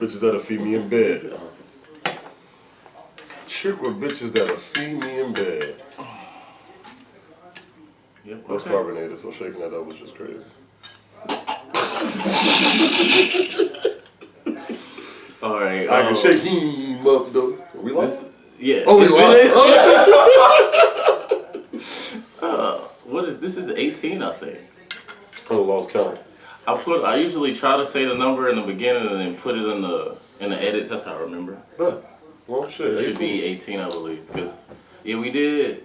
Bitches that'll feed me in bed. Trick with bitches that'll feed me in bed. Yep, That's carbonated, so shaking that up was just crazy. Alright. I can shake him up though. Are we live? Yeah. Oh, we live. What is this? Is 18, I think. I lost count. I usually try to say the number in the beginning and then put it in the edits. That's how I remember. Well, shit. It should be 18, I believe, because we did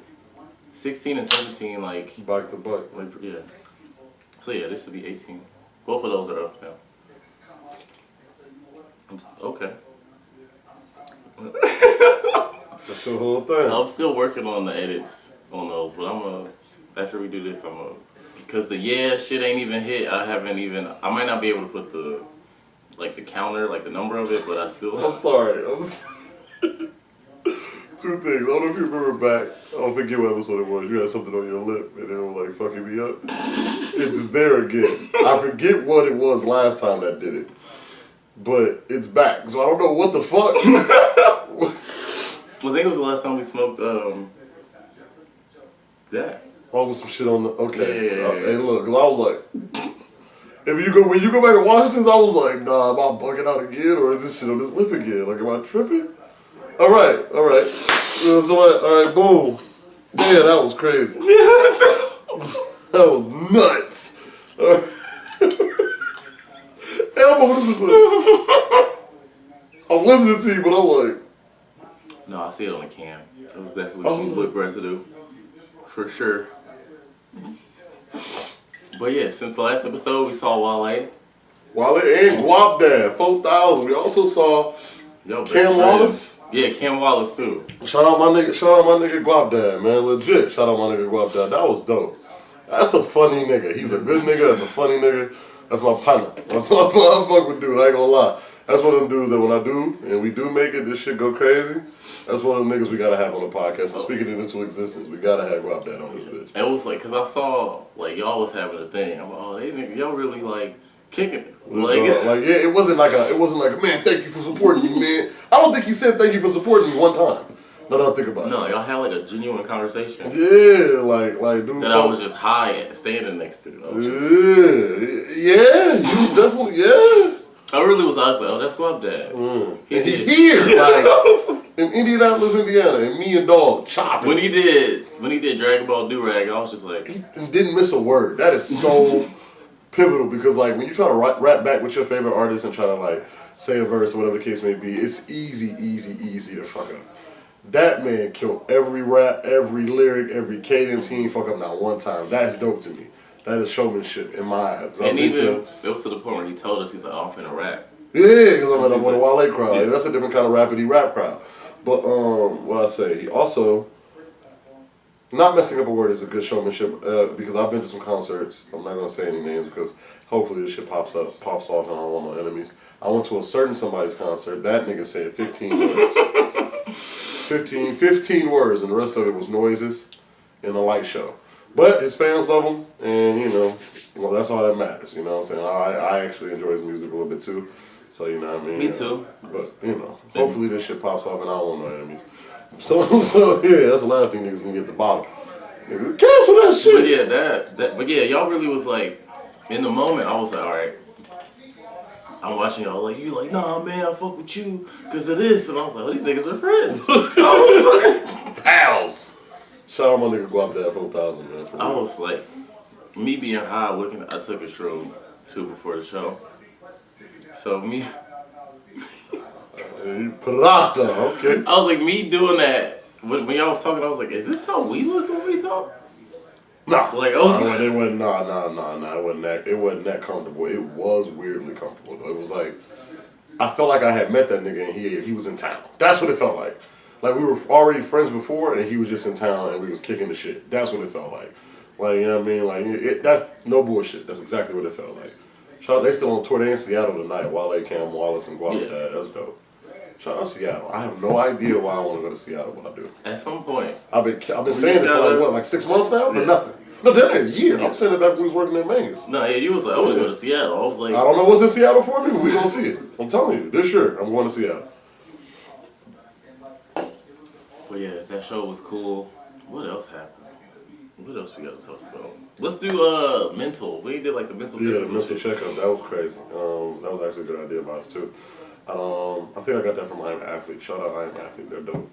16 and 17 like back to back. Yeah. So yeah, this should be 18. Both of those are up now. Okay. That's your whole thing. I'm still working on the edits on those, but after we do this, because the shit ain't even hit. I might not be able to put the counter, the number of it, but I still. I'm sorry. Two things. I don't know if you remember back. I don't forget what episode it was. You had something on your lip and it was fucking me up. It's just there again. I forget what it was last time that did it. But it's back. So I don't know what the fuck. I think it was the last time we smoked that. Oh, with some shit on the. Okay. Yeah. Hey, look, 'cause I was like, when you go back and watch this, I was like, nah, am I bugging out again, or is this shit on this lip again? Am I tripping? All right. All right, boom. Yeah, that was crazy. That was nuts. All right. I'm listening to you, but I'm like. No, I see it on the cam. It was definitely some lip residue. For sure. But yeah, since the last episode, we saw Wale. Wale and Guapdad, 4,000. We also saw Cam Wallace. Yeah, Cam Wallace too. Shout out my nigga Guapdad, man. Legit. Shout out my nigga Guapdad. That was dope. That's a funny nigga. He's a good nigga. That's a funny nigga. That's my partner. I fuck with dude. I ain't gonna lie. That's one of them dudes that when I do, and we do make it, this shit go crazy. That's one of them niggas we gotta have on the podcast. So speaking it into existence, we gotta have Guapdad on this bitch. It was cause I saw, y'all was having a thing. I'm like, oh, y'all really, kicking it. It wasn't like a, man, thank you for supporting me, man. I don't think he said thank you for supporting me one time. Now that I think about it. No, y'all had, a genuine conversation. Yeah, dude. That I was just high at standing next to. Yeah, you definitely, yeah. I really was honestly, that's Guapdad. He here, in Indianapolis, Indiana, and me and Dog chopping. When he did Dragon Ball Durag, I was just like, he didn't miss a word. That is so pivotal because when you try to rap back with your favorite artist and try to say a verse or whatever the case may be, it's easy to fuck up. That man killed every rap, every lyric, every cadence. He ain't fuck up not one time. That's dope to me. That is showmanship in my eyes. And even, it was to the point where he told us, he's like, I'm finna rap. Yeah, because I'm in a Wale crowd. Yeah. That's a different kind of rapidy rap crowd. But, what I say, he also, not messing up a word is a good showmanship, because I've been to some concerts. I'm not going to say any names because hopefully this shit pops off and I don't want no enemies. I went to a certain somebody's concert. That nigga said 15 words. 15 words, and the rest of it was noises and a light show. But his fans love him, and that's all that matters. You know what I'm saying? I actually enjoy his music a little bit too. So you know what I mean? Me too. But hopefully this shit pops off and I don't want no enemies. So yeah, that's the last thing niggas gonna get at the bottom. Niggas, cancel that shit. But yeah, y'all really was in the moment. I was like, all right. I'm watching y'all you nah man, I fuck with you because of this, and I was like, oh, these niggas are friends. I was like, pals. Shout out my nigga Guapdad 4,000, man. I was me being high I took a Shroom too before the show. So me. You put it out there, okay. I was me doing that. When y'all was talking, I was like, is this how we look when we talk? No. I was it wasn't, nah. It wasn't that comfortable. It was weirdly comfortable, though. It was I felt like I had met that nigga and he was in town. That's what it felt like. We were already friends before, and he was just in town, and we was kicking the shit. That's what it felt like. You know what I mean? That's no bullshit. That's exactly what it felt like. They still on tour. They in Seattle tonight. Wale, Cam Wallace, and Guapdad. Yeah. That's dope. Shout out Seattle. I have no idea why I want to go to Seattle, but I do. At some point. I've been saying it for 6 months now for nothing. No, that ain't a year. I'm saying that back when we was working at Mangus. No, yeah, you was like, I want to go to Seattle. I was like, I don't know what's in Seattle for me, but we gonna see it. I'm telling you, this year I'm going to Seattle. but yeah, that show was cool. What else happened? What else we got to talk about? Let's do mental. We did like the mental. Yeah, the mental checkup. That was crazy. That was actually a good idea of ours too. I think I got that from I Am Athlete. Shout out I Am Athlete. They're dope.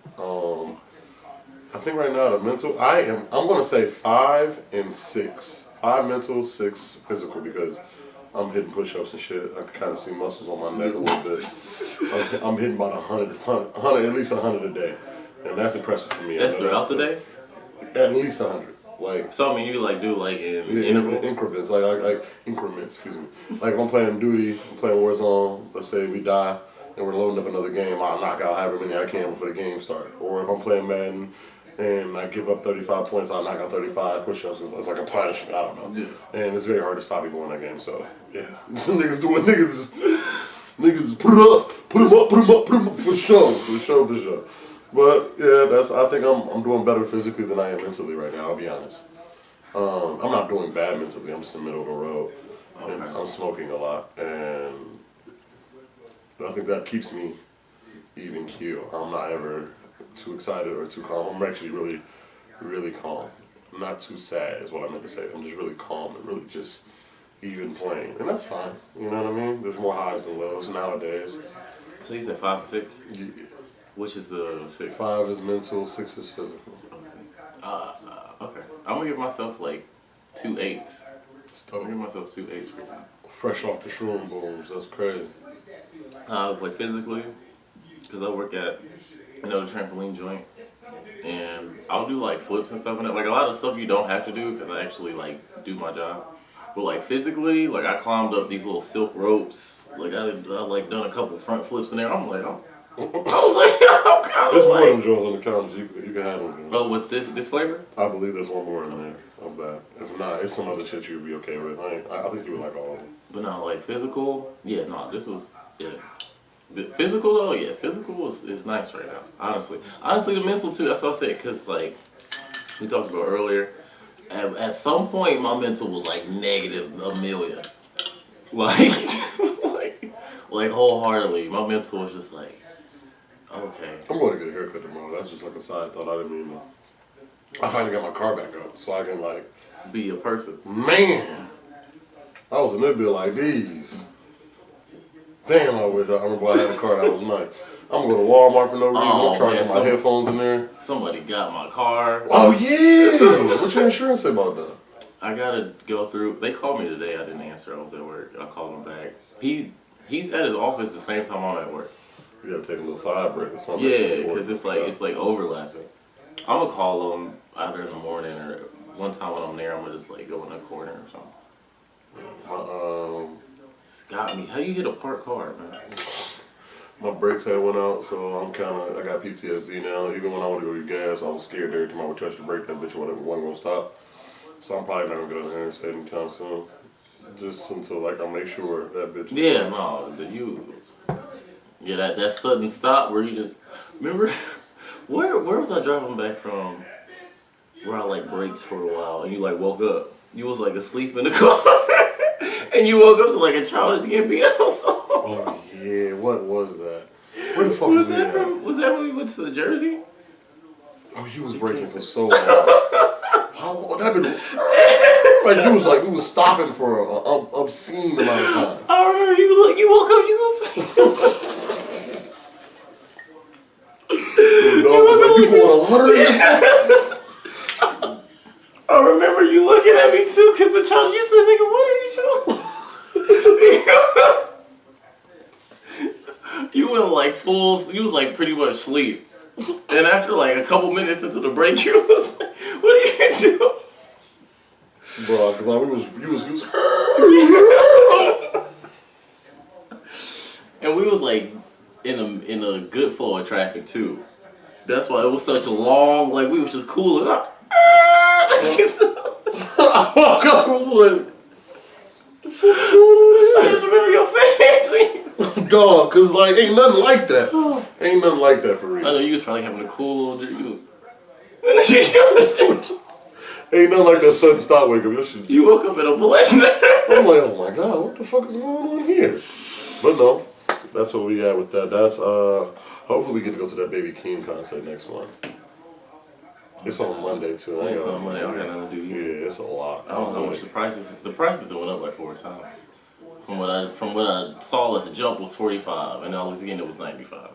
I think right now the mental. I'm gonna say 5 and 6. 5 mental, 6 physical because I'm hitting push-ups and shit. I can kind of see muscles on my neck a little bit. I'm hitting about 100, at least 100 a day, and that's impressive for me. That's throughout the day. At least 100. Like so, I mean, you like do like in intervals? Increments, like increments. Excuse me. Like if I'm playing duty, I'm playing Warzone. Let's say we die and we're loading up another game, I'll knock out however many I can before the game starts. Or if I'm playing Madden and I give up 35 points, I'll knock out 35 push-ups. It's like a punishment. I don't know. Yeah. And it's very hard to stop people in that game. So yeah, niggas doing niggas put it up, put them up for sure. But yeah, I think I'm doing better physically than I am mentally right now. I'll be honest. I'm not doing bad mentally. I'm just in the middle of the road, and I'm smoking a lot, and I think that keeps me even keel. I'm not ever too excited or too calm. I'm actually really, really calm. I'm not too sad is what I meant to say. I'm just really calm and really just even playing, and that's fine. You know what I mean? There's more highs than lows nowadays. So you said 5 and 6. Yeah. Which is the 6? 5 is mental, 6 is physical. Okay. I'm gonna give myself like 2 8s. Stop. I'm gonna give myself 2 8s right now. Fresh off the Shroom booms, that's crazy. I was like physically, because I work at the trampoline joint, and I'll do like flips and stuff in it. Like a lot of stuff you don't have to do because I actually like do my job. But like physically, like I climbed up these little silk ropes. Like I like done a couple front flips in there. I'm like, I was like, I'm kind of There's like. more of them Jones on the counters. You can handle them. Oh, with this flavor? I believe there's one more in there of that. If not, it's some other shit you'd be okay with. I think you would like all of them. But no, like physical, yeah, no, this was, yeah. The physical though, yeah, physical is nice right now, honestly. Honestly, the mental too, that's what I said, because like, we talked about earlier, at some point my mental was like negative a million. Like wholeheartedly, my mental was just like, okay. I'm going to get a haircut tomorrow. That's just like a side thought. I didn't mean to. I finally got my car back up so I can like be a person. Man, I was in that bill like these. Damn, I remember I had a car that was nice. I'm going to Walmart for no reason. I'm charging my headphones in there. Somebody got my car. Oh yeah. What's your insurance say about that? I gotta go through. They called me today. I didn't answer. I was at work. I called him back. He's at his office the same time I'm at work. You gotta take a little side break or something. Yeah, because it's like overlapping. I'm gonna call him either in the morning or one time when I'm there. I'm gonna just like go in the corner or something. It's got me. How you hit a parked car, man? My brakes had went out, so I got PTSD now. Even when I want to go get gas, I was scared every time I would touch the brake, that bitch wasn't gonna stop. So I'm probably not gonna go down there anytime soon. Just until like I make sure that bitch. Yeah, no, yeah, that sudden stop where you just remember where was I driving back from? Where I like braked for a while and you like woke up. You was like asleep in the car, and you woke up to like a child just getting beat up. Oh yeah, what was that? Where the fuck was that from? Was that when we went to Jersey? Oh, you was braking for so long. How that been? Like you was stopping for an obscene amount of time. I remember you woke up, you was you going 100? I remember you looking at me too, cause the child you said, "Nigga, what are you showing?" You went like full. You was like pretty much asleep, and after like a couple minutes into the break, you was like, "What are you doing?" Bro, cause you was and we was like in a good flow of traffic too. That's why it was such a long, like we was just cooling up. I woke up and was like, I just remember your face. Dog, cause like ain't nothing like that. Ain't nothing like that for real. I know you was probably having a cool little drink. Ain't nothing like that sudden stop wake up. You woke up in a blender. I'm like, oh my god, what the fuck is going on here? But no, that's what we got with that. That's hopefully we get to go to that Baby Keem concert next month. It's on Monday too. It's on Monday. I got nothing to do. Yeah, it's a lot. I don't know how much the prices. The prices went up like 4 times. From what I saw at the jump was 45, and I was again it was 95.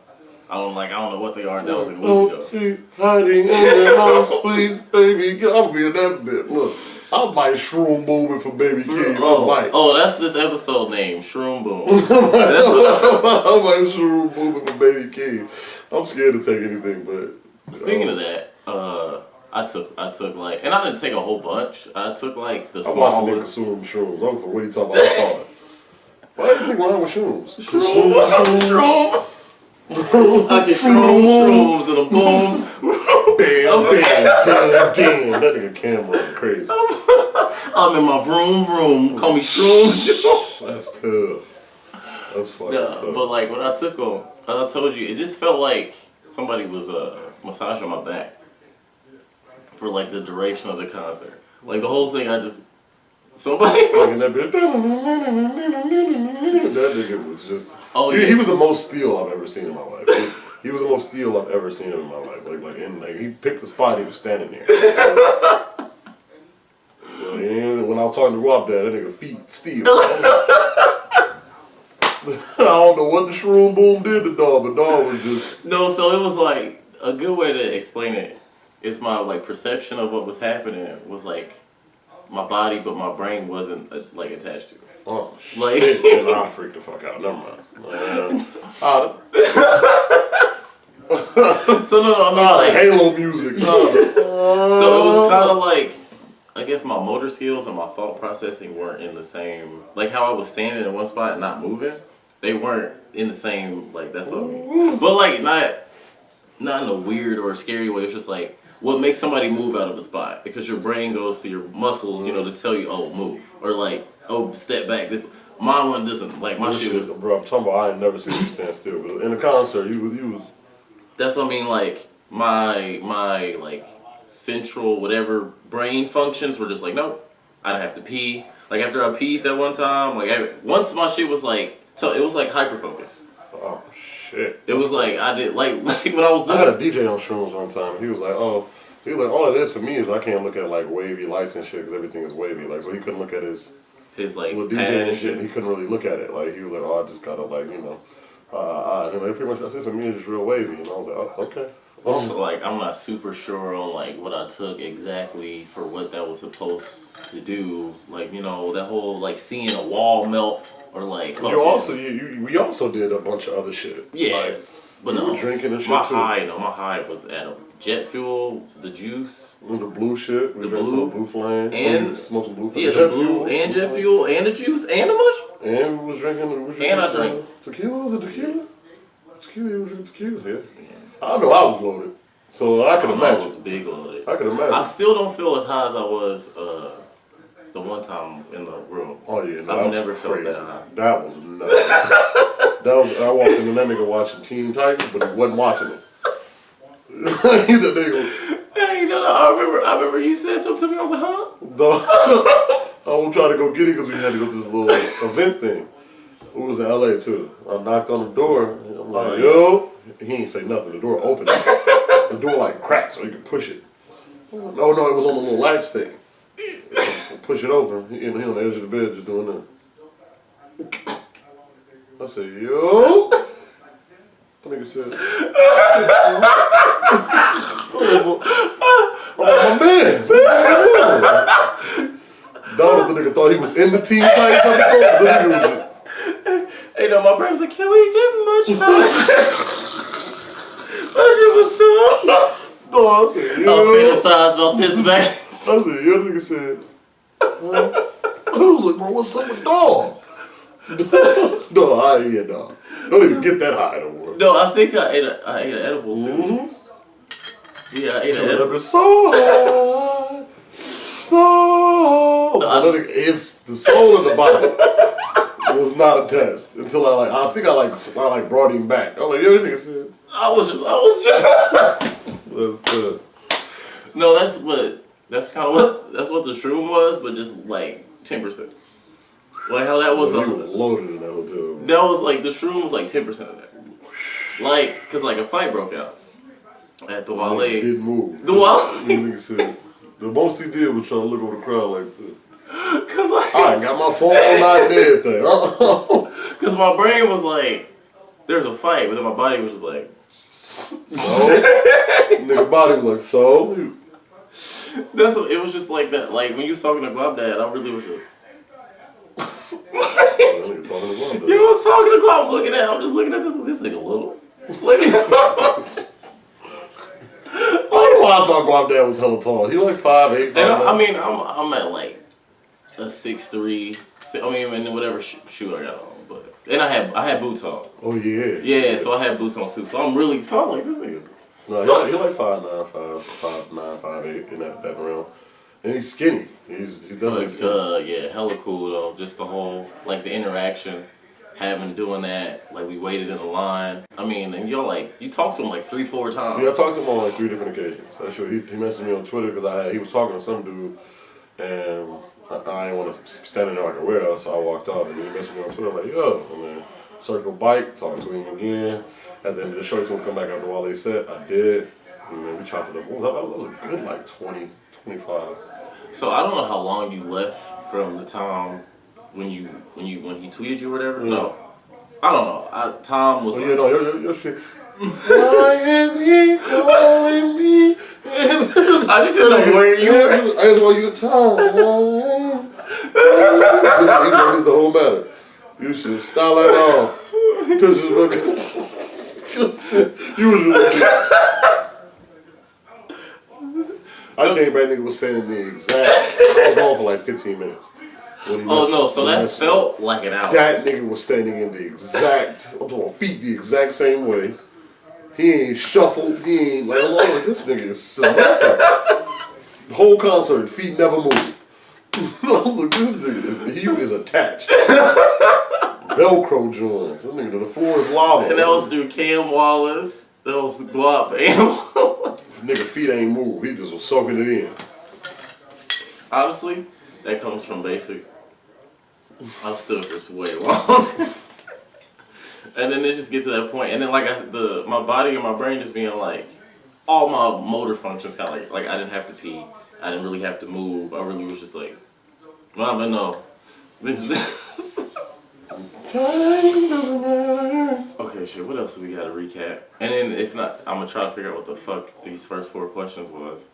I don't know what they are. That was like a week ago. See, hiding in the house, please, baby. I'm being that bit. Look, I might Shroom booming for Baby Keem. Oh, that's this episode name, Shroom Boom. I might Shroom booming for Baby Keem. I'm scared to take anything, but speaking of that, I took like, and I didn't take a whole bunch. I took like the I watched the nigga smallest. consume shrooms. I'm for what he talking about. I saw it. Why do you think wrong with shrooms? Shroom. I get shrooms and a boom. Damn. That nigga camera crazy. I'm in my vroom. Call me Shroom. That's tough. That's fucking tough. But like when I took them, as I told you, it just felt like somebody was massaging my back for like the duration of the concert. Like the whole thing, somebody was. That nigga was just. Oh, he was the most steel I've ever seen in my life. He was the most steel I've ever seen in my life. He picked the spot. He was standing there. When I was talking to Guapdad, that nigga feet steel. I don't know what the Shroom Boom did to Dawn, but Dawn was just. No, so it was like a good way to explain it. It's my like perception of what was happening was like my body, but my brain wasn't like attached to it. Oh like, shit! And I freaked the fuck out. Never mind. So no, I mean like Halo music. So it was kind of like, I guess my motor skills and my thought processing weren't in the same. Like how I was standing in one spot and not moving, they weren't in the same. Like that's what I mean. But like not in a weird or scary way. It's just like what makes somebody move out of a spot because your brain goes to your muscles, to tell you, oh, move, or like, oh, step back. This mine one doesn't. Like my shit was. Bro, I'm talking about I ain't never seen you stand still. But in a concert, you was. That's what I mean. Like my like central whatever brain functions were just like, nope, I don't have to pee. Like after I peed that one time, once my shit was like, it was like hyper focus. Oh shit! It was like I did like when I was I had a DJ on Shrooms one time. He was like, all it is for me is I can't look at like wavy lights and shit because everything is wavy. Like so he couldn't look at his like little DJ and shit. He couldn't really look at it. Like he was like, I just gotta like pretty much that's it for me. It's just real wavy. And I was like, oh, okay. So like I'm not super sure on like what I took exactly for what that was supposed to do. Like that whole like seeing a wall melt or like. We also did a bunch of other shit. Yeah, like, but we were drinking and shit my too. My high was at jet fuel, the juice, the blue shit. We drank some blue flame and smoked some blue flame. Yeah, the blue and jet fuel and the juice and the mush. And we was drinking. And I drank tequila. Was it tequila? Tequila. You was drinking tequila. Yeah. I know I was loaded, so I could imagine. I was big loaded. I could imagine. I still don't feel as high as I was the one time in the room. Oh yeah, no, I've never felt that high. That was nuts. I walked in and that nigga watching Teen Titans, but he wasn't watching it. That nigga. Hey, I remember you said something to me. I was like, huh? No, I was trying to go get it because we had to go to this little event thing. We was in LA too. I knocked on the door. And I'm like, yo. He ain't say nothing. The door opened. The door like cracked so you could push it. No, it was on the little latch thing. Push it open. He on the edge of the bed just doing that. I said, yo. That nigga said, oh, my man. That was the nigga thought he was in the Teen Titans episode. The nigga was just, hey, no, my brain's like, can we get much higher? That shit was so. No, I said, yo. I'll fantasize about this back. I said, yo, the nigga said, I was like, bro, what's up with dog? No, I ain't eat dog. Don't even get that high no more. No, I think I ate an edible too. Mm-hmm. Yeah, I ate an edible. So high. So. No, it's the soul of the body. Was not attached until I think I brought him back. I was like, yo, nigga said. I was just. That's good. No, that's what That's kind of what the Shroom was, but just like 10%. Like how that was You were loaded in that hotel. that was like the Shroom was like 10% of that. Like, cause like a fight broke out at the Wale. He did move. The Wale. Nigga said the most he did was try to look over the crowd like this. Cause like I got my phone out and everything. cause my brain was like, there's a fight, but then my body was just like. So, nigga body was like, so? That's what, it was just like that. Like when you was talking to Guapdad, I really was just. Nigga talking to Guapdad. You was talking to Guap. I'm looking at. I'm just looking at this nigga little. Like. I don't know why I thought Guapdad was hella tall. He like 5'8", 5'9". And I mean, I'm at like a 6'3". I mean, and whatever shoe I got on, but and I had boots on. Oh yeah. Yeah, so I had boots on too. So I'm like this nigga. No, he like 5'9", 5'9", 5'8", in that realm. And he's skinny. He's definitely skinny. Yeah, hella cool though. Just the whole like the interaction, doing that. Like we waited in the line. I mean, and y'all like you talked to him like 3-4 times. Yeah, I talked to him on like 3 different occasions. Actually, he messaged me on Twitter because he was talking to some dude, and I didn't want to stand there like a weirdo, so I walked off. And he messaged me on Twitter like, yo, and then circle bike, talked to him again. And then the show to him come back after while they said I did, and then we chopped it up. That was a good like 20, 25. So I don't know how long you left from the time when he tweeted you or whatever. Yeah. No, I don't know. Tom was. Oh yeah, no, your shit. Why is he calling me? I just didn't know where you were. I just want you to time. Here's the whole matter. You should style that off. You was I came back, nigga was saying the exact. I was gone for like 15 minutes. So that felt like an hour. That nigga was standing in the exact, I'm talking feet the exact same way. He ain't shuffled, he ain't like, I'm like this nigga is selective. The whole concert, feet never moved. I was like, this nigga, he is attached. Velcro joints. That nigga, the floor is lava. And that was through Cam Wallace. That was Guap and Nigga feet ain't moved. He just was soaking it in. Honestly, that comes from basic. I've stood for way long. And then it just gets to that point, and then like my body and my brain just being like, all my motor functions kind of like I didn't have to pee, I didn't really have to move. I really was just like, well, but no. Time doesn't matter. Okay, shit. What else do we got to recap? And then if not, I'm gonna try to figure out what the fuck these first 4 questions was.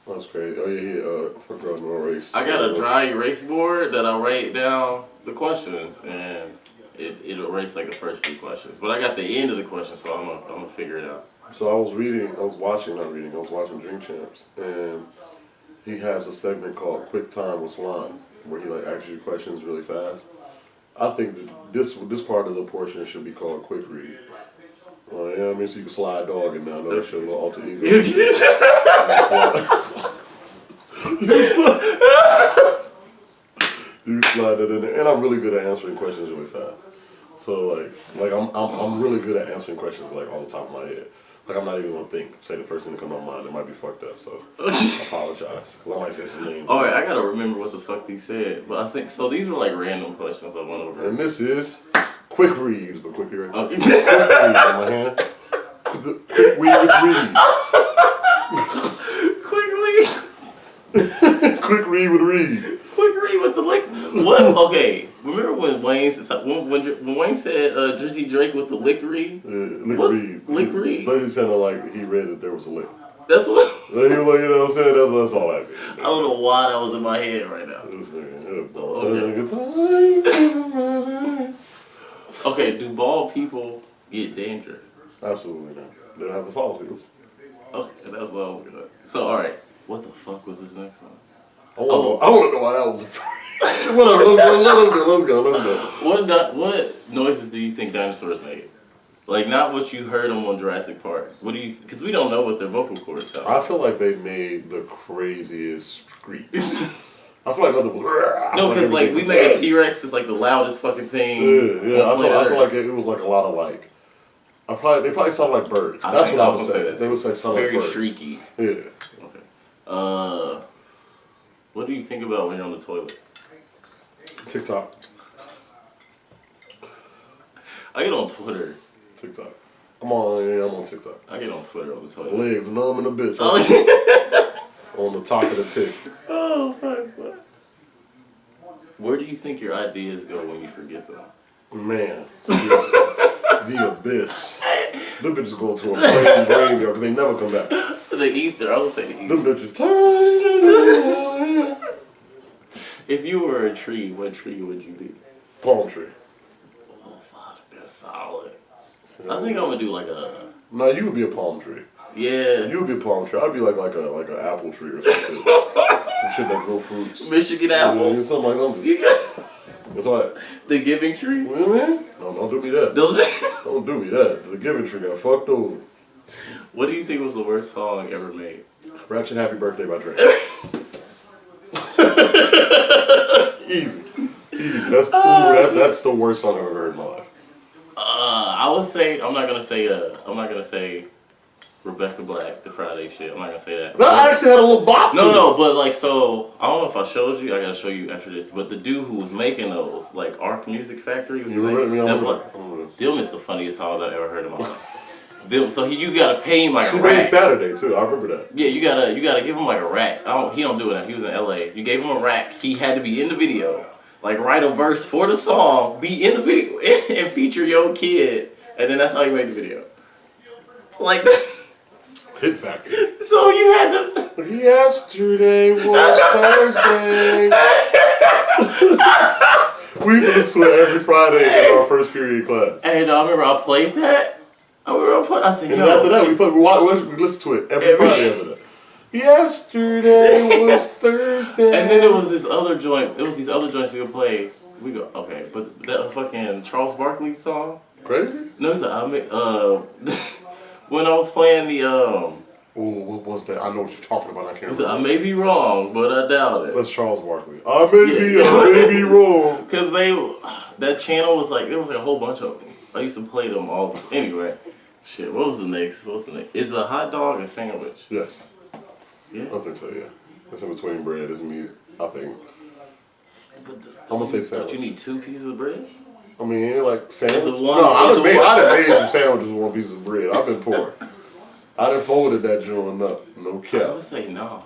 That's crazy. Oh yeah. Fuck girl, no race. I got a dry erase board that I write down the questions, and it'll erase like the first 3 questions. But I got the end of the question, so I'm gonna figure it out. So I was watching Drink Champs, and he has a segment called Quick Time with Slime, where he like asks you questions really fast. I think that this part of the portion should be called Quick Read. You know what I mean? So you can slide dog in there. I know that shit a little alter ego. You slide that in there, and I'm really good at answering questions really fast. So like I'm really good at answering questions like off the top of my head. Like I'm not even gonna say the first thing that comes to my mind. It might be fucked up, so I apologize. Cause I might say some names. All right, I gotta remember what the fuck these said, but I think so. These were like random questions I went over. And this is quick reads, but quick read. Okay. Quick read on my hand. Quick read with read. Quickly. Quick read with read. Quick read with the lick. What? Okay. Remember when Wayne said when Wayne said Drizzy Drake with the lick read? Lick read. Lick read. But he sounded like he read that there was a lick. That's what. He was like, you know what I'm saying? That's all I mean. I don't know why that was in my head right now. This nigga, Okay. Okay, do bald people get danger? Absolutely not. They don't have to follow people. Okay, that's what I was gonna. So alright, what the fuck was this next one? I want to know why that was. Whatever. Let's go. What noises do you think dinosaurs made? Like not what you heard them on Jurassic Park. What do you? Because we don't know what their vocal cords sound. I feel like they made the craziest screams. I feel like other people. No, because like we make a T-Rex is like the loudest fucking thing. Yeah. I feel like it was like a lot of like. They probably sound like birds. That's what I would say. They would say sound like birds. Very shrieky. Yeah. Okay. What do you think about when you're on the toilet? TikTok. I get on Twitter. TikTok. I'm on TikTok. I get on Twitter on the toilet. Legs numb in the bitch. Oh, On the top of the tick. oh fuck. Where do you think your ideas go when you forget them? Man. The abyss. Them bitches go to a brain graveyard because they never come back. The ether. I would say the ether. Them bitches. If you were a tree, what tree would you be? Palm tree. Oh fuck, that's solid. I think I'm gonna do like a. No, you would be a palm tree. Yeah. You would be a palm tree. I'd be like an apple tree or something. Some shit that grow fruits. Michigan apples. Yeah, something like something. You got That's what. the giving tree. You know what I mean? No, don't do me that. Don't do me that. The giving tree got fucked over. What do you think was the worst song ever made? Ratchet Happy Birthday by Drake. Easy. That's the worst song I've ever heard in my life. I would say I'm not gonna say Rebecca Black, the Friday shit. I'm not gonna say that. That actually had a little bop to it. No, but like so I don't know if I showed you. I gotta show you after this. But the dude who was making those, like Arc Music Factory, was You remember me? Them is the funniest songs I've ever heard in my life. So you gotta pay him like she a made rack. Saturday too. I remember that. Yeah, you gotta give him like a rack. He don't do it. He was in LA. You gave him a rack. He had to be in the video. Like write a verse for the song, be in the video, and feature your kid, and then that's how you made the video. Like this. Hit Factory. So you had to. Yesterday was Thursday. We used to listen to it every Friday in our first period class. And I remember I played that. I said, And yo. after that, we listened to it every Friday after that. Yesterday was Thursday. And then there was this other joint. It was these other joints we would play. We go, okay, but that fucking Charles Barkley song. Crazy? No, it's when I was playing the Oh, what was that? I know what you're talking about. I can't remember. I may be wrong, but I doubt it. That's Charles Barkley. I may be wrong. Cause that channel was like there was like a whole bunch of them. I used to play them all. Anyway, shit. What's the next? Is a hot dog a sandwich? Yes. Yeah. I think so. Yeah. It's in between bread. It's meat. I think. But I'm gonna say sandwich. Don't you need 2 pieces of bread? I mean, like sandwich. It's a one- No, I it's a done one- made some sandwiches with 1 piece of bread. I've been poor. I done folded that joint up. No I cap. would say no.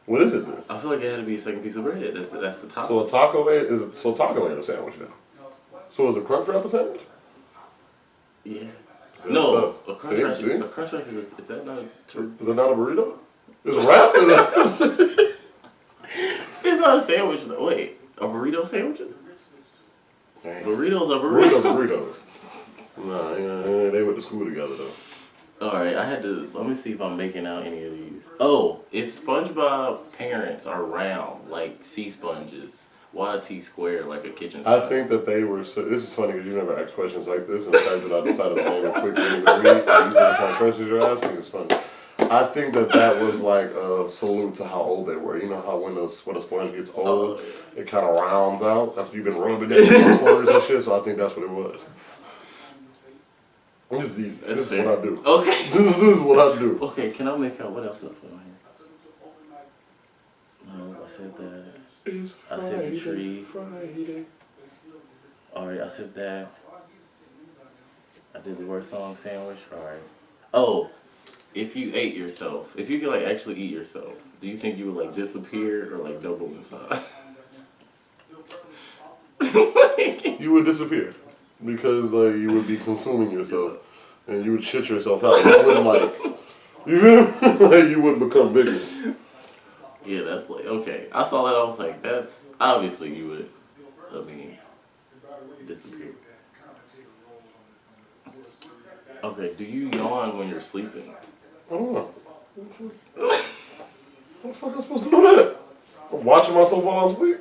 What is it then? I feel like it had to be a second piece of bread. That's the top. So a taco ain't a sandwich now. So is a crunch wrap a sandwich? Yeah. That's No, tough. a crunch wrap. See? A crunch wrap is that not? Is that not a burrito? It's a wrap. It's not a sandwich. No. Wait, a burrito sandwiches? Dang. Burritos are burritos. Burritos are burritos. Nah, yeah, they went to school together though. All right, let me see if I'm making out any of these. Oh, if SpongeBob parents are round like sea sponges, why is he square like a kitchen sponge? I think that they were. This is funny because you never asked questions like this, and the fact that I decided to name a quick read. These are the kind of questions you're asking. It's funny. I think that was like a salute to how old they were. You know how when a sponge gets old, it kind of rounds out after you've been rubbing it with corners and shit. So I think that's what it was. This is easy. This is what I do. Okay. This is what I do. Okay, can I make out what else I put on here? No, I said that. It's I said the tree. Friday. Alright, I said that. I did the worst song sandwich. Alright. Oh, if you ate yourself, if you could like actually eat yourself, do you think you would like disappear or like double in size? You would disappear because like you would be consuming yourself and you would shit yourself out. You wouldn't like you wouldn't become bigger. Yeah, that's like okay. I saw that. I was like, that's obviously you would. I mean, disappear. Okay, do you yawn when you're sleeping? I don't know. How the fuck am I supposed to know that? I'm watching myself while I sleep.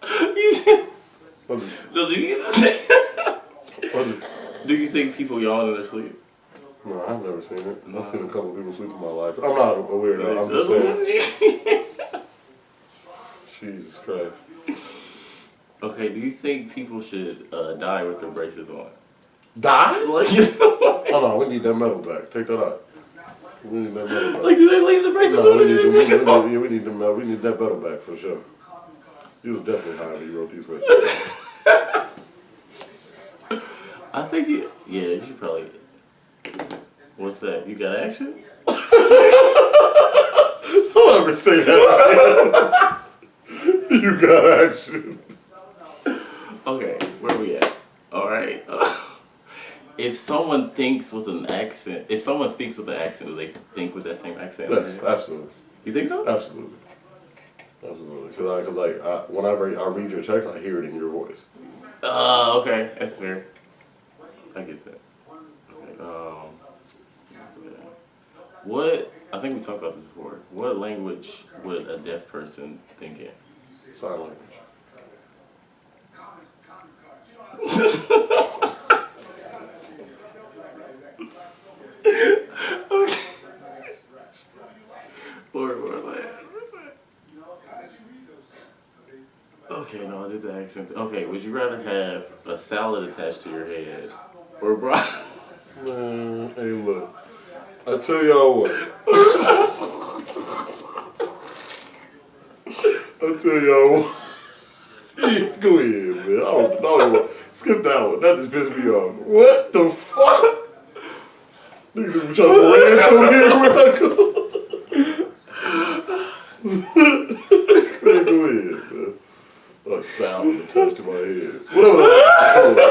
You just. No, do you think people yawn in their sleep? No, I've never seen it. I've seen a couple people sleep in my life. I'm not a weirdo. I'm just saying. Jesus Christ. Okay, do you think people should die with their braces on? Die? Like, you know, Hold on, we need that metal back. Take that out. We need that medal back. Like, do they leave the bracelets No, on? we need them. We need that medal back for sure. He was definitely high when he wrote these questions. I think you should probably. What's that? You got action? Don't ever say that. You got action. Okay, where we at? All right. If someone thinks with an accent, if someone speaks with an accent, do they think with that same accent? Yes, absolutely. You think so? Absolutely. Because whenever I read your text, I hear it in your voice. Okay, that's fair. I get that. Okay, what? I think we talked about this before. What language would a deaf person think in? Sign language. Okay. Where was I? Okay, no, I did the accent. Okay, would you rather have a salad attached to your head or broccoli? Man, hey, look. I tell y'all what. I tell y'all what. Go ahead, man. I don't know. Skip that one. That just pissed me off. What the fuck? Niggas be trying to ran so here where I go. Man, go ahead, man. A salad attached to my head. Whatever.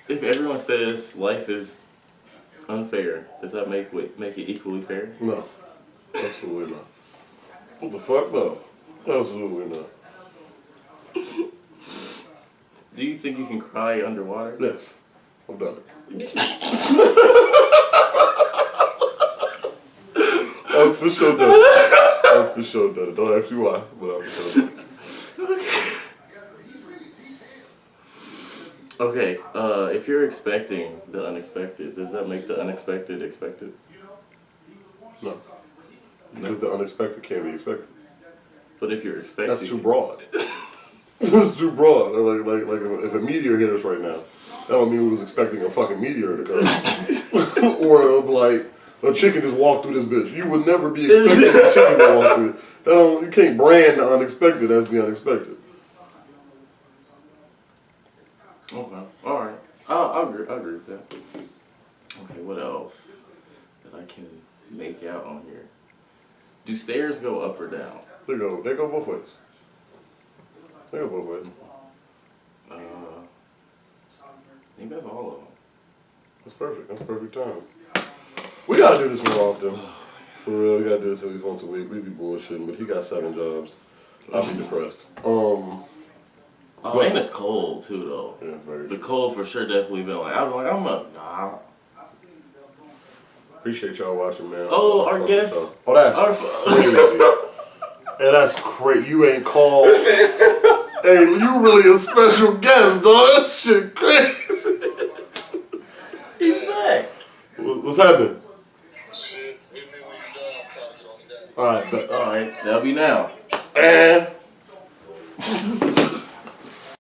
If everyone says life is unfair, does that make it equally fair? No. Absolutely not. What the fuck? No. Absolutely not. Do you think you can cry underwater? Yes. I've done it. I've for sure done it. I've for sure done it. Don't ask me why, but I've for sure done it. Okay, if you're expecting the unexpected, does that make the unexpected expected? No. Because the unexpected can't be expected. But if you're expecting... That's too broad. That's too broad. Like if a meteor hit us right now, that don't mean we was expecting a fucking meteor to come. Or like a chicken just walked through this bitch. You would never be expecting a chicken to walk through it. You can't brand the unexpected as the unexpected. Okay, alright. I agree with that. Okay, what else that I can make out on here? Do stairs go up or down? They go both ways. They go both ways. I think that's all of them. That's perfect. That's perfect time. We gotta do this more often. For real, we gotta do this at least once a week. We be bullshitting, but he got 7 jobs. I'll be depressed. Oh, and it's cold too, though. Yeah, very The true. cold for sure definitely been like, I'm up. Nah. Appreciate y'all watching, man. Oh, our guest. Oh, that's crazy. And that's crazy. You ain't called. Hey, you really a special guest, dog. That shit crazy. He's back. What's happening? All right, All right, that'll be now. and